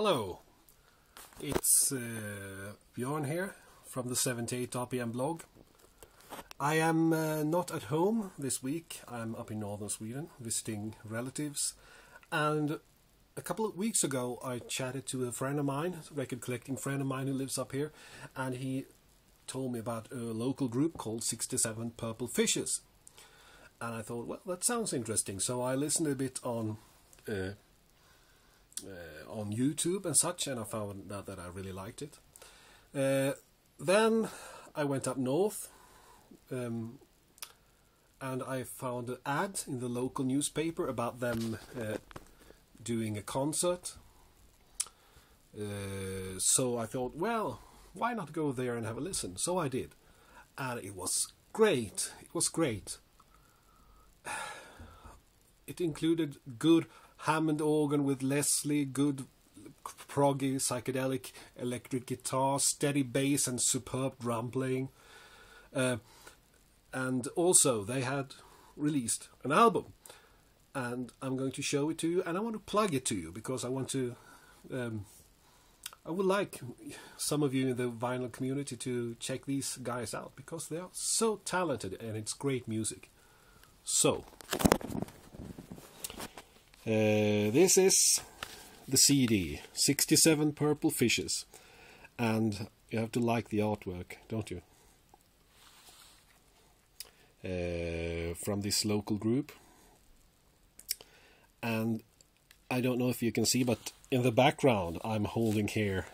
Hello, it's Björn here from the 78rpm blog. I am not at home this week. I'm up in northern Sweden visiting relatives, and a couple of weeks ago I chatted to a friend of mine, a record collecting friend of mine who lives up here, and he told me about a local group called 67 Purple Fishes. And I thought, well, that sounds interesting, so I listened a bit on YouTube and such, and I found out that I really liked it. Then I went up north, and I found an ad in the local newspaper about them doing a concert. So I thought, well, why not go there and have a listen? So I did, and it was great. It was great. It included good Hammond organ with Leslie, good proggy psychedelic electric guitar, steady bass and superb drum playing. And also they had released an album, and I'm going to show it to you, and I want to plug it to you because I want to I would like some of you in the vinyl community to check these guys out because they are so talented and it's great music. So this is the CD, 67 Purple Fishes, and you have to like the artwork, don't you? From this local group. And I don't know if you can see, but in the background I'm holding here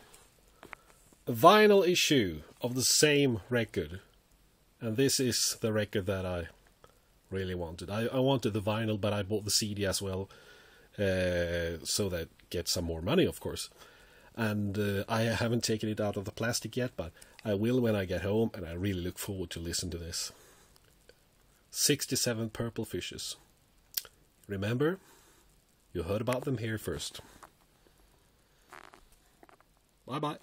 a vinyl issue of the same record, and this is the record that I really wanted. I wanted the vinyl, but I bought the CD as well, so that gets some more money, of course. And I haven't taken it out of the plastic yet, but I will when I get home, and I really look forward to listen to this. 67 Purple Fishes. Remember, you heard about them here first. Bye bye.